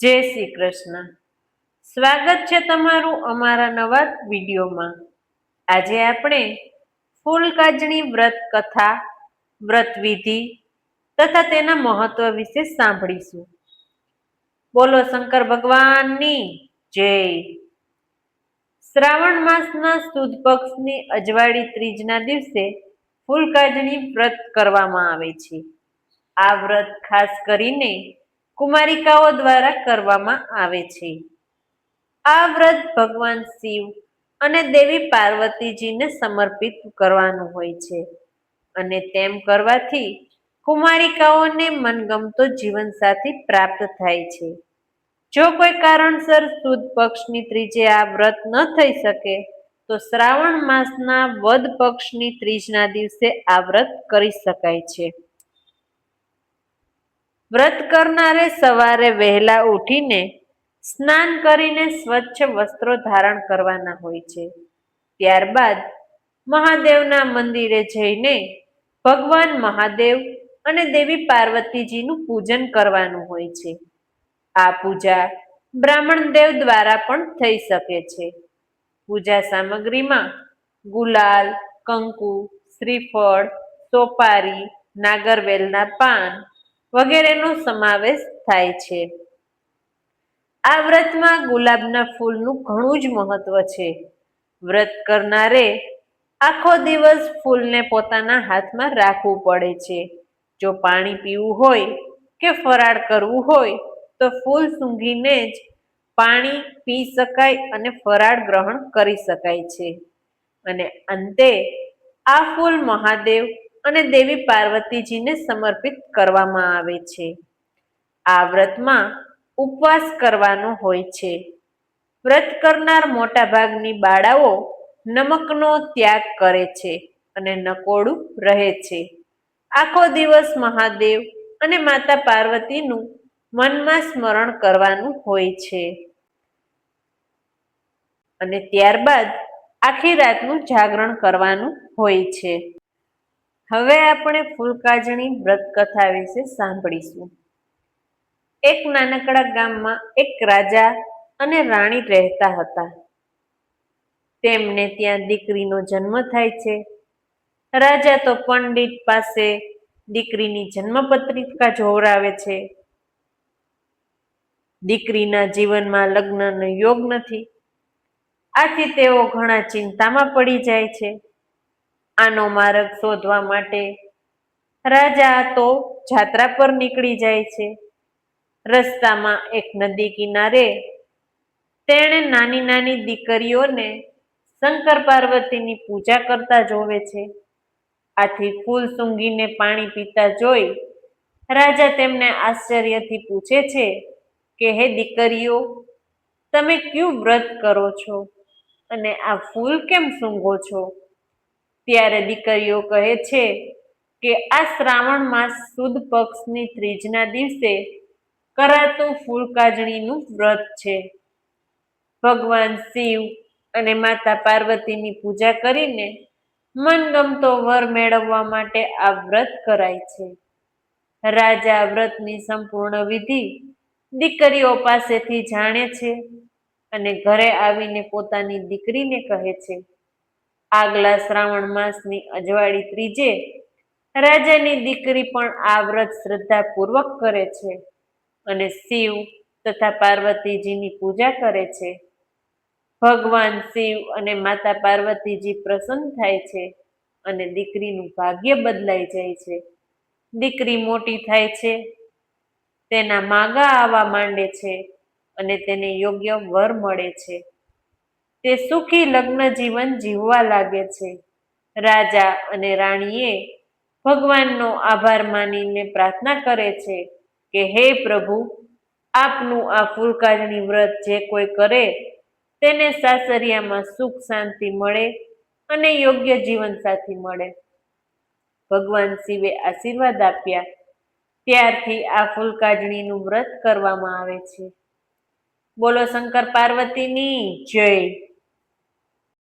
જય શ્રી કૃષ્ણ. સ્વાગત છે તમારું અમારા નવા વિડીયોમાં. આજે આપણે ફૂલકાજણી વ્રત કથા, વ્રત વિધિ તથા તેના મહત્વ વિશે સાંભળીશું. બોલો શંકર ભગવાનની જય. શ્રાવણ માસના સુદ પક્ષની અજવાળી ત્રીજના દિવસે ફૂલકાજણી વ્રત કરવામાં આવે છે. આ વ્રત ખાસ કરીને કુમારિકાઓ દ્વારા કરવામાં આવે છે. આ વ્રત ભગવાન શિવ અને દેવી પાર્વતીજીને સમર્પિત કરવાનું હોય છે અને તેમ કરવાથી કુમારિકાઓને મનગમતો જીવનસાથી પ્રાપ્ત થાય છે. જો કોઈ કારણસર સુદ પક્ષની ત્રીજે આ વ્રત ન થઈ શકે તો શ્રાવણ માસના વદ પક્ષની ત્રીજના દિવસે આ વ્રત કરી શકાય છે. વ્રત કરનારે સવારે વહેલા ઉઠીને સ્નાન કરીને સ્વચ્છ વસ્ત્રો ધારણ કરવાના હોય છે. ત્યારબાદ મહાદેવના મંદિરે જઈને ભગવાન મહાદેવ અને દેવી પાર્વતીજીનું પૂજન કરવાનું હોય છે. આ પૂજા બ્રાહ્મણ દેવ દ્વારા પણ થઈ શકે છે. પૂજા સામગ્રીમાં ગુલાલ, કંકુ, શ્રીફળ, સોપારી, નાગરવેલના પાન વગેરેનો સમાવેશ થાય છે. આ વ્રતમાં ગુલાબના ફૂલનું ઘણું જ મહત્વ છે. વ્રત કરનારે આખો દિવસ ફૂલને પોતાના હાથમાં રાખવું પડે છે. જો પાણી પીવું હોય કે ફરાળ કરવું હોય તો ફૂલ સૂંઘીને જ પાણી પી શકાય અને ફરાળ ગ્રહણ કરી શકાય છે. અને અંતે આ ફૂલ મહાદેવ અને દેવી પાર્વતીજીને સમર્પિત કરવામાં આવે છે. આ વ્રતમાં ઉપવાસ કરવાનો હોય છે. વ્રત કરનાર મોટા ભાગની બાળાઓ નમકનો ત્યાગ કરે છે અને નકોડું રહે છે. આખો દિવસ મહાદેવ અને માતા પાર્વતીનું મનમાં સ્મરણ કરવાનું હોય છે અને ત્યારબાદ આખી રાતનું જાગરણ કરવાનું હોય છે. હવે આપણે ફૂલકાજણી વ્રત કથા વિશે સાંભળીશું. એક નાનકડા ગામમાં એક રાજા અને રાણી રહેતા હતા. તેમને ત્યાં દીકરીનો જન્મ થાય છે. રાજા તો પંડિત પાસે દીકરીની જન્મપત્રિકા જોવરાવે છે. દીકરીના જીવનમાં લગ્નનો યોગ નથી. આથી તેઓ ઘણા ચિંતામાં પડી જાય છે. આનો માર્ગ શોધવા માટે રાજા તો જાત્રા પર નીકળી જાય છે. રસ્તામાં એક નદી કિનારે તેણે નાની નાની દીકરીઓને શંકર પાર્વતીની પૂજા કરતા જોવે છે. આથી ફૂલ સૂંઘીને પાણી પીતા જોઈ રાજા તેમને આશ્ચર્યથી પૂછે છે કે હે દીકરીઓ, તમે ક્યું વ્રત કરો છો અને આ ફૂલ કેમ સૂંઘો છો? ત્યારે દીકરીઓ કહે છે કે આ શ્રાવણ માસ સુદ પક્ષની ત્રીજના દિવસે કરાતું ફૂલકાજણીનું વ્રત છે. ભગવાન શિવ અને માતા પાર્વતીની પૂજા કરીને મનગમતો વર મેળવવા માટે આ વ્રત કરાય છે. રાજા વ્રતની સંપૂર્ણ વિધિ દીકરીઓ પાસેથી જાણે છે અને ઘરે આવીને પોતાની દીકરીને કહે છે. આગલા શ્રાવણ માસની અજવાળી ત્રીજે રાજાની દીકરી પણ આ વ્રત શ્રદ્ધાપૂર્વક કરે છે અને શિવ તથા પાર્વતીજીની પૂજા કરે છે. ભગવાન શિવ અને માતા પાર્વતીજી પ્રસન્ન થાય છે અને દીકરીનું ભાગ્ય બદલાઈ જાય છે. દીકરી મોટી થાય છે, તેના માગા આવવા માંડે છે અને તેને યોગ્ય વર મળે છે. તે સુખી લગ્ન જીવન જીવવા લાગે છે. રાજા અને રાણીએ ભગવાનનો આભાર માનીને પ્રાર્થના કરે છે કે હે પ્રભુ, આપનું આ ફૂલકાજણી વ્રત જે કોઈ કરે તેને સાસરિયામાં સુખ શાંતિ મળે અને યોગ્ય જીવનસાથી મળે. ભગવાન શિવે આશીર્વાદ આપ્યા ત્યારથી આ ફૂલકાજણીનું વ્રત કરવામાં આવે છે. બોલો શંકર પાર્વતીની જય.